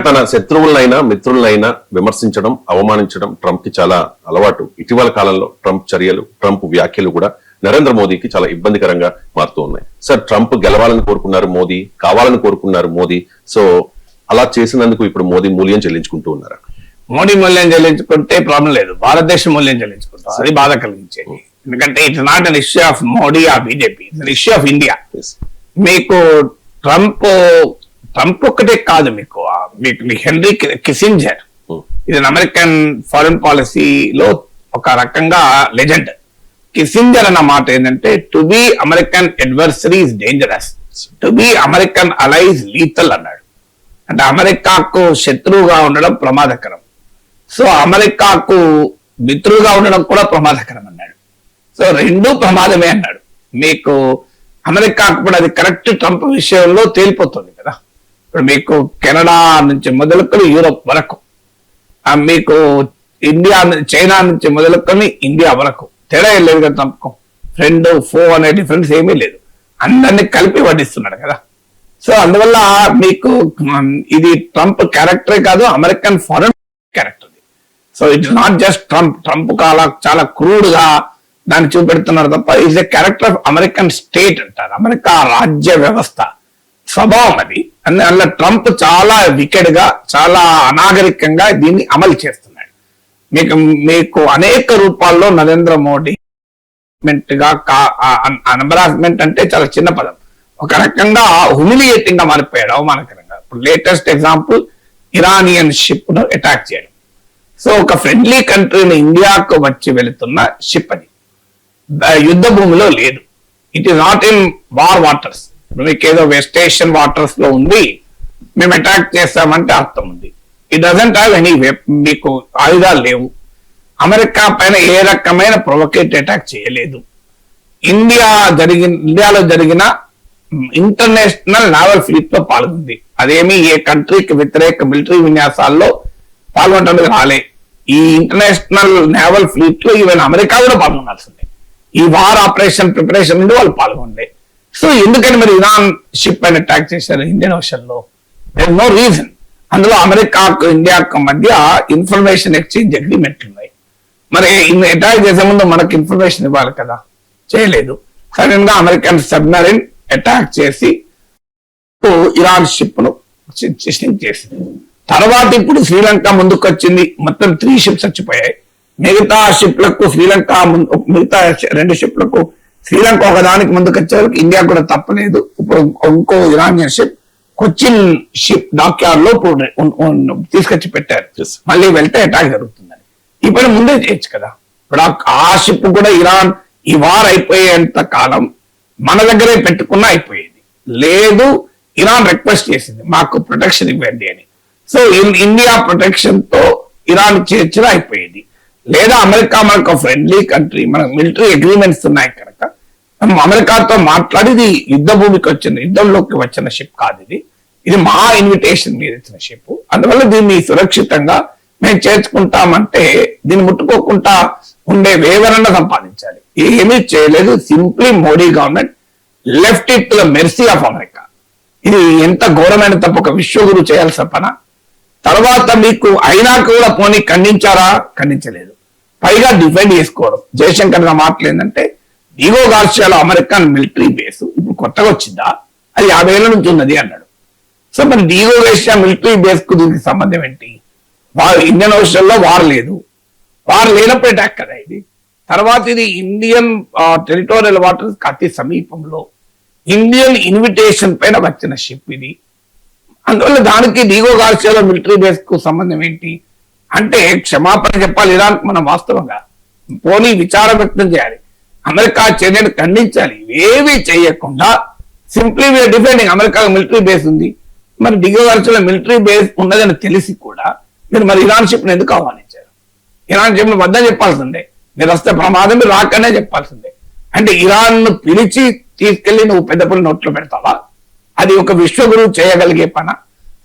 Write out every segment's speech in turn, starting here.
తన శత్రువులైనా మిత్రులైనా విమర్శించడం, అవమానించడం ట్రంప్ కి చాలా అలవాటు. ఇటీవల కాలంలో ట్రంప్ చర్యలు, ట్రంప్ వ్యాఖ్యలు కూడా నరేంద్ర మోదీకి చాలా ఇబ్బందికరంగా మారుతూ ఉన్నాయి. సార్, ట్రంప్ గెలవాలని కోరుకున్నారు మోదీ, కావాలని కోరుకున్నారు మోదీ. సో అలా చేసినందుకు ఇప్పుడు మోదీ మూల్యం చెల్లించుకుంటూ ఉన్నారు. మోడీ మూల్యం చెల్లించుకుంటే ప్రాబ్లం లేదు, భారతదేశం మూల్యం చెల్లించుకుంటాం, అది బాధ కలిగించేది. ఎందుకంటే it's not an issue of Modi or BJP, it's issue of India. మీకు ట్రంప్ ఒక్కటే కాదు, మీకు హెన్రీ కిసింజర్, ఇది అమెరికన్ ఫారెన్ పాలసీలో ఒక రకంగా లెజెండ్. కిసింజర్ అన్న మాట ఏంటంటే, to be American adversary is dangerous, to be American ally is lethal అన్నాడు. అంటే అమెరికాకు శత్రువుగా ఉండడం ప్రమాదకరం, సో అమెరికాకు మిత్రులుగా ఉండడం కూడా ప్రమాదకరం అన్నాడు. సో రెండూ ప్రమాదమే అన్నాడు. మీకు అమెరికాకు కూడా అది కరెక్ట్ ట్రంప్ విషయంలో తేలిపోతుంది కదా. ఇప్పుడు మీకు కెనడా నుంచి మొదలుకొని యూరోప్ వరకు, మీకు ఇండియా చైనా నుంచి మొదలుకొని ఇండియా వరకు తేడా ఏం లేదు కదా. ట్రంప్ ఫ్రెండ్ ఫో అనే డిఫరెన్స్ ఏమీ లేదు, అందరినీ కలిపి వడ్డిస్తున్నాడు కదా. సో అందువల్ల మీకు ఇది ట్రంప్ క్యారెక్టరే కాదు, American foreign character. So it's not just Trump చాలా క్రూడ్గా దాన్ని చూపెడుతున్నారు తప్ప, it's a character of American state అంటారు. అమెరికా రాజ్య వ్యవస్థ స్వభావం అది. అందువల్ల ట్రంప్ చాలా వికెడ్ గా, చాలా అనాగరికంగా దీన్ని అమలు చేస్తున్నాడు. మీకు అనేక రూపాల్లో నరేంద్ర మోడీ గా ఎంబరాస్మెంట్ అంటే చాలా చిన్న పదం, ఒక రకంగా హ్యూమిలియేటింగ్ గా మారిపోయాడు, అవమానకరంగా. ఇప్పుడు లేటెస్ట్ ఎగ్జాంపుల్ ఇరానియన్ షిప్ ను అటాక్ చేయడం. సో ఒక ఫ్రెండ్లీ కంట్రీని ఇండియాకు వచ్చి వెళుతున్న షిప్ అది యుద్ధ భూమిలో లేదు, it is not in war waters. మీకు ఏదో వెస్ట్ ఏషియన్ వాటర్స్ లో ఉంది, మేము అటాక్ చేస్తామంటే అర్థం ఉంది. ఇట్ డజంట్ హ్యావ్ ఎనీ మీకు ఆయుధాలు లేవు, అమెరికా పైన ఏ రకమైన ప్రొవోకేట్ అటాక్ చేయలేదు. ఇండియాలో జరిగిన ఇంటర్నేషనల్ నావల్ ఫ్లీట్ లో పాల్గొంది, అదేమి ఏ కంట్రీకి వ్యతిరేక మిలిటరీ విన్యాసాల్లో పాల్గొనడానికి రాలే. ఈ ఇంటర్నేషనల్ నేవల్ ఫ్లీట్ లో ఈవెన్ అమెరికా కూడా పాల్గొనాల్సిందే, ఈ వార్ ఆపరేషన్ ప్రిపరేషన్ నుండి వాళ్ళు పాల్గొండే. సో ఎందుకని మరి ఇరాన్ షిప్ పైన అటాక్ చేశారు ఇండియన్ ఓషన్ లో? There no reason. అందులో అమెరికాకు ఇండియాకు మధ్య ఇన్ఫర్మేషన్ ఎక్స్చేంజ్ అగ్రిమెంట్లు ఉన్నాయి. మరి అటాక్ చేసే ముందు మనకు ఇన్ఫర్మేషన్ ఇవ్వాలి కదా, చేయలేదు. సడన్ గా అమెరికన్ సబ్మెరైన్ అటాక్ చేసి ఇరాన్ షిప్ ను చేసింది. తర్వాత ఇప్పుడు శ్రీలంక ముందుకు వచ్చింది, మొత్తం 3 షిప్స్ చచ్చిపోయాయి. మిగతా షిప్లకు శ్రీలంక మిగతా 2 షిప్లకు శ్రీలంక ఒకదానికి ముందుకు వచ్చేవరకు ఇండియా కూడా తప్పలేదు. ఇప్పుడు ఇంకో Iranian ship Cochin ship dockyard లో తీసుకొచ్చి పెట్టారు, మళ్ళీ వెళ్తే అటాక్ జరుగుతుందని. ఈ పని ముందే చేయొచ్చు కదా. ఇప్పుడు ఆ షిప్ కూడా ఇరాన్ ఈ వార్ అయిపోయేంత కాలం మన దగ్గరే పెట్టుకున్నా అయిపోయేది. లేదు, ఇరాన్ రిక్వెస్ట్ చేసింది మాకు ప్రొటెక్షన్ ఇవ్వండి అని. సో ఇండియా ప్రొటెక్షన్ తో ఇరాన్ చేర్చిన అయిపోయేది. లేదా అమెరికా మనకు ఫ్రెండ్లీ కంట్రీ, మనకు మిలిటరీ అగ్రిమెంట్స్ ఉన్నాయి కనుక అమెరికాతో మాట్లాడి ఇది యుద్ధ భూమికి వచ్చిన, యుద్ధంలోకి వచ్చిన షిప్ కాదు ఇది మా ఇన్విటేషన్ మీద ఇచ్చిన షిప్. అందువల్ల దీన్ని సురక్షితంగా మేము చేర్చుకుంటామంటే దీన్ని ముట్టుకోకుండా ఉండే వివరణ సంపాదించాలి. ఏమీ చేయలేదు, simply Modi government left it to the mercy of America. ఇది ఎంత ఘోరమైన తప్ప ఒక విశ్వగురు చేయాల్సిన పన. తర్వాత మీకు అయినా కూడా పోనీ ఖండించారా? ఖండించలేదు. పైగా డిఫెండ్ చేసుకోవడం. జయశంకర్ గా మాటలు ఏంటంటే, డిగో గార్సియాలో అమెరికన్ మిలిటరీ బేస్ ఇప్పుడు కొత్తగా వచ్చిందా, అది 50 ఏళ్ల నుంచి ఉన్నది అన్నాడు. సో మరి డిగో గార్సియా మిలిటరీ బేస్ కు దీనికి సంబంధం ఏంటి? ఇండియన్ ఓషన్ లో వార్ లేదు, వార్ లేనప్పుడు అటాక్ కదా ఇది. తర్వాత ఇది ఇండియన్ టెరిటోరియల్ వాటర్స్ అతి సమీపంలో ఇండియన్ ఇన్విటేషన్ పైన వచ్చిన షిప్ ఇది. అందువల్ల దానికి డిగో గార్సియాలో మిలిటరీ బేస్ కు సంబంధం ఏంటి అంటే, క్షమాపణ చెప్పాలి ఇరాన్ మనం వాస్తవంగా, పోనీ విచారం వ్యక్తం చేయాలి, అమెరికా చర్యను ఖండించాలి. ఏవి చేయకుండా simply we are defending, America military base ఉంది, మరి డిగో గార్సియాలో మిలిటరీ బేస్ ఉన్నదని తెలిసి కూడా మీరు మరి ఇరాన్ షిప్ ను ఎందుకు ఆహ్వానించారు? ఇరాన్ షిప్ ను వద్దని చెప్పాల్సిందే, మీరు వస్తే ప్రమాదం, మీరు రాకనే చెప్పాల్సిందే. అంటే ఇరాన్ ను పిలిచి తీసుకెళ్లి నువ్వు పెద్ద పుల్లి నోట్లో పెడతావా? అది ఒక విశ్వగురువు చేయగలిగే పన.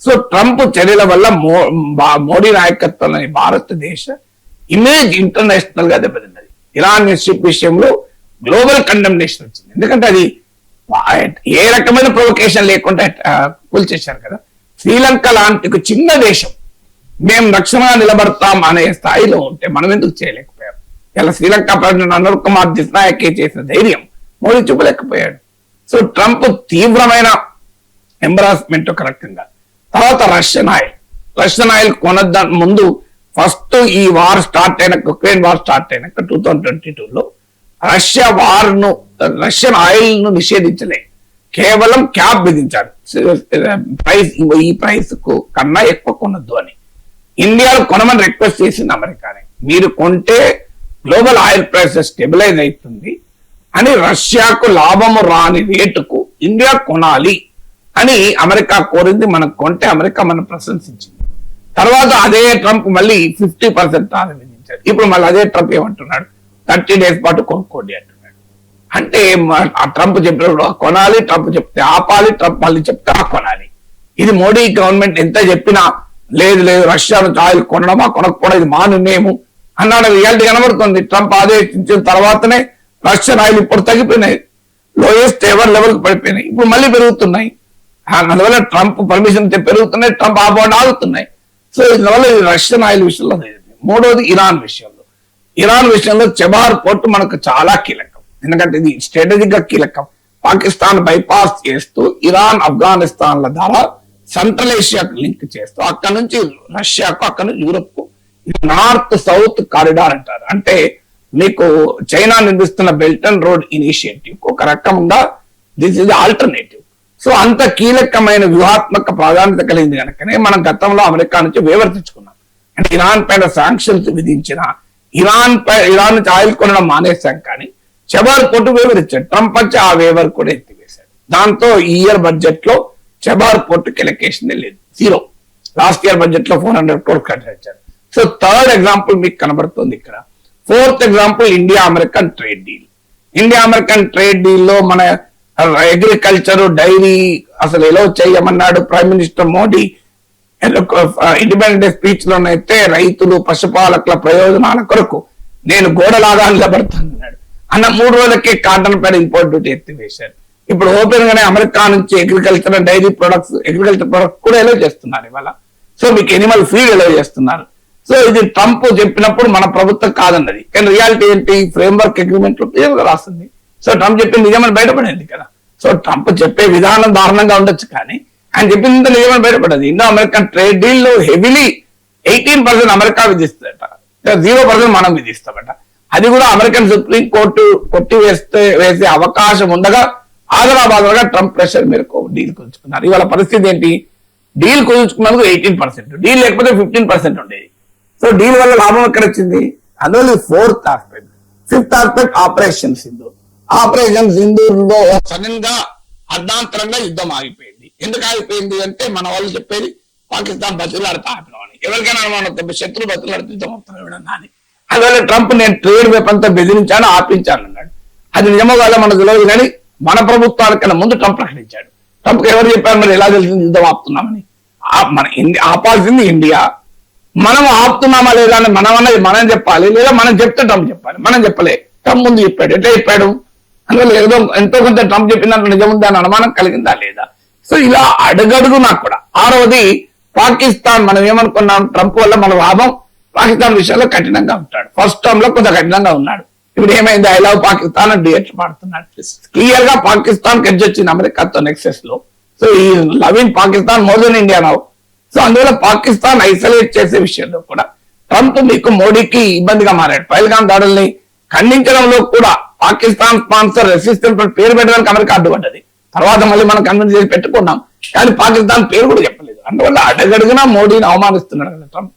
సో ట్రంప్ చర్యల వల్ల మోడీ నాయకత్వంలోని భారతదేశ ఇమేజ్ ఇంటర్నేషనల్ గా దెబ్బతిన్నది. ఇరాన్ షిప్ విషయంలో గ్లోబల్ కండెమ్నేషన్ వచ్చింది, ఎందుకంటే అది ఏ రకమైన ప్రొవొకేషన్ లేకుండా కూల్చేశారు కదా. శ్రీలంక లాంటి ఒక చిన్న దేశం మేము రక్షణగా నిలబడతాం అనే స్థాయిలో ఉంటే మనం ఎందుకు చేయలేకపోయాం? ఇలా శ్రీలంక ప్రెసిడెంట్ అనుర్ కుమార్ దిస్నాయకే చేసిన ధైర్యం మోడీ చూపలేకపోయాడు. సో ట్రంప్ తీవ్రమైన ఎంబరాస్మెంట్ ఒక రకంగా. తర్వాత రష్యన్ ఆయిల్ కొనద్ద ముందు ఫస్ట్ ఈ వార్ స్టార్ట్ అయిన ఉక్రెయిన్ వార్ స్టార్ట్ అయినాక 2022లో రష్యన్ ఆయిల్ ను నిషేధించలే, కేవలం క్యాప్ విధించారు. ప్రైస్ ఈ ప్రైస్ కు కన్నా ఎక్కువ కొనద్దు అని. ఇండియాలో కొనమని రిక్వెస్ట్ చేసింది అమెరికానే. మీరు కొంటే గ్లోబల్ ఆయిల్ ప్రైసెస్ స్టెబిలైజ్ అవుతుంది అని, రష్యాకు లాభము రాని రేటుకు ఇండియా కొనాలి అని అమెరికా కోరింది. మనం కొంటే అమెరికా మనం ప్రశంసించింది. తర్వాత అదే ట్రంప్ మళ్ళీ 50% తాను విధించాడు. ఇప్పుడు మళ్ళీ అదే ట్రంప్ ఏమంటున్నాడు, 30 days పాటు కొనుక్కోండి అంటున్నాడు. అంటే ఆ ట్రంప్ చెప్పినప్పుడు కొనాలి, ట్రంప్ చెప్తే ఆపాలి, ట్రంప్ మళ్ళీ చెప్తే కొనాలి. ఇది మోడీ గవర్నమెంట్ ఎంత చెప్పినా లేదు రష్యా నుంచి ఆయిల్ కొనడమా కొనకపోవడం ఇది మా నిర్ణయము అన్నాడు. రియాలిటీ కనబడుతుంది. ట్రంప్ ఆదేశించిన తర్వాతనే రష్యన్ ఆయిల్ ఇప్పుడు తగ్గిపోయినాయి, లోయెస్ట్ ఎవర్ లెవెల్ పడిపోయినాయి, ఇప్పుడు మళ్ళీ పెరుగుతున్నాయి. అందువల్ల ట్రంప్ పర్మిషన్ పెరుగుతున్నాయి, ట్రంప్ ఆపడం ఆగుతున్నాయి. సో ఇందువల్ల రష్యన్ ఆయిల్ విషయంలో. మూడోది ఇరాన్ విషయంలో చెబార్ పోర్టు మనకు చాలా కీలకం, ఎందుకంటే ఇది స్ట్రాటజిక్ గా కీలకం. పాకిస్తాన్ బైపాస్ చేస్తూ ఇరాన్ ఆఫ్ఘనిస్తాన్ల ద్వారా సెంట్రల్ ఏషియాకు లింక్ చేస్తూ అక్కడ నుంచి రష్యాకు, అక్కడ నుంచి యూరోప్ కు నార్త్ సౌత్ కారిడార్ అంటారు. అంటే మీకు చైనా నిర్మిస్తున్న బెల్ట్ అండ్ రోడ్ ఇనిషియేటివ్ ఒక రకంగా దిస్ ఇస్ ఆల్టర్నేటివ్. సో అంత కీలకమైన వ్యూహాత్మక ప్రాధాన్యత కలిగింది కనుకనే మనం గతంలో అమెరికా నుంచి వేవర్ తెచ్చుకున్నాం. అంటే ఇరాన్ పైన శాంక్షన్స్ విధించిన, ఇరాన్ నుంచి ఆయిల్ కొనడం మానేశాం, కానీ చెబార్ పోర్టు వేవర్ ఇచ్చాడు. ట్రంప్ వచ్చి ఆ వేవర్ కూడా ఎత్తివేశాడు. దాంతో ఈ ఇయర్ బడ్జెట్ లో చెబార్ పోర్టుకి ఎలకేషన్ లేదు, 0. లాస్ట్ ఇయర్ బడ్జెట్ లో 400 crores కట్టించారు. సో థర్డ్ ఎగ్జాంపుల్ మీకు కనబడుతుంది ఇక్కడ. Fourth example India American trade deal లో మన అగ్రికల్చర్, డైరీ అసలు ఎలా చేయమన్నాడు prime minister Modi. Independence day speech లోనైతే రైతులు పశుపాలకుల ప్రయోజనాల కొరకు నేను గోడలాగా నిలబడతానన్నాడు. అన్న 3 రోజులకే కాటన్ పైన ఇంపోర్ట్ డ్యూటీ ఎత్తివేశారు. ఇప్పుడు ఓపెన్ గానే అమెరికా నుంచి అగ్రికల్చర్ డైరీ ప్రొడక్ట్స్ కూడా ఎలా చేస్తున్నారు ఇవాళ. సో మీకు ఎనిమల్ ఫీడ్ ఎలా చేస్తున్నారు. సో ఇది ట్రంప్ చెప్పినప్పుడు మన ప్రభుత్వం కాదన్నది, కానీ రియాలిటీ ఏంటి, ఫ్రేమ్వర్క్ అగ్రిమెంట్ లో క్లియర్గా రాస్తుంది. సో ట్రంప్ చెప్పింది నిజమని బయటపడింది కదా. సో ట్రంప్ చెప్పే విధానం దారుణంగా ఉండొచ్చు, కానీ ఆయన చెప్పింది నిజమని బయటపడదు. ఇండో అమెరికన్ ట్రేడ్ డీల్ లో హెవీలీ 18% అమెరికా విధిస్తుందట, 0% మనం విధిస్తామట. అది కూడా అమెరికన్ సుప్రీం కోర్టు వేసే అవకాశం ఉండగా ఆదరాబాద్ ట్రంప్ ప్రెషర్ మేరకు డీల్ కుదుర్చుకున్నారు. ఇవాళ పరిస్థితి ఏంటి, డీల్ కుదుర్చుకున్నందుకు 18%, డీల్ లేకపోతే 15% ఉండేది. సో డీల్ వల్ల లాభం ఎక్కడ వచ్చింది, అందువల్ల fourth aspect. Fifth aspect operation సింధూర్లో సడన్ గా అర్ధాంతరంగా యుద్ధం ఆగిపోయింది. ఎందుకు ఆగిపోయింది అంటే మన వాళ్ళు చెప్పేది పాకిస్తాన్ బతులాడుతా ఆపినామని. ఎవరికైనా అనుమానం, శత్రు బతులాడుతూ యుద్ధం అవుతాను అని. అందువల్ల ట్రంప్ నేను ట్రేడ్ వెపన్ తో బెదిరించాను, ఆపించాను అన్నాడు. అది నిజమో కాదో మనకు తెలియదు, కానీ మన ప్రభుత్వానికన్నా ముందు ట్రంప్ ప్రకటించాడు. ట్రంప్ ఎవరు చెప్పారు మరి ఎలా తెలిసింది యుద్ధం ఆపుతున్నామని? మన ఆపాల్సింది ఇండియా. మనం ఆపుతున్నామా లేదా అని మనం చెప్పాలి, లేదా మనం చెప్తే ట్రంప్ చెప్పాలి. మనం చెప్పలే, ట్రంప్ ముందు చెప్పాడు. ఎట్లా చెప్పాడు, అందువల్ల ఏదో ఎంతో కొంత ట్రంప్ చెప్పినట్టు నిజముంది అని అనుమానం కలిగిందా లేదా. సో ఇలా అడుగడుగు నాకు కూడా. ఆరవది పాకిస్తాన్. మనం ఏమనుకున్నాం, ట్రంప్ వల్ల మన లాభం, పాకిస్తాన్ విషయంలో కఠినంగా ఉంటాడు. ఫస్ట్ టర్మ్ లో కొంత కఠినంగా ఉన్నాడు. ఇప్పుడు ఏమైంది, ఐ లవ్ పాకిస్తాన్ అని డిఎచ్ పాడుతున్నాడు. క్లియర్ గా పాకిస్తాన్ ఎడ్జ్ వచ్చింది అమెరికాతో నెక్సెస్ లో. సో ఈ loving Pakistan more than India now. So అందువల్ల పాకిస్తాన్ ఐసోలేట్ చేసే విషయంలో కూడా ట్రంప్ మీకు మోడీకి ఇబ్బందిగా మారాడు. పహల్గాం దాడుల్ని ఖండించడంలో కూడా పాకిస్తాన్ స్పాన్సర్ రెసిస్టెన్స్ పేరు పెట్టడానికి అమెరికా అడ్డుపడ్డది. తర్వాత మళ్ళీ మనం కన్విన్స్ చేసి పెట్టుకున్నాం, కానీ పాకిస్తాన్ పేరు కూడా చెప్పలేదు. అందువల్ల అడగడుగునా మోడీని అవమానిస్తున్నాడు కదా ట్రంప్.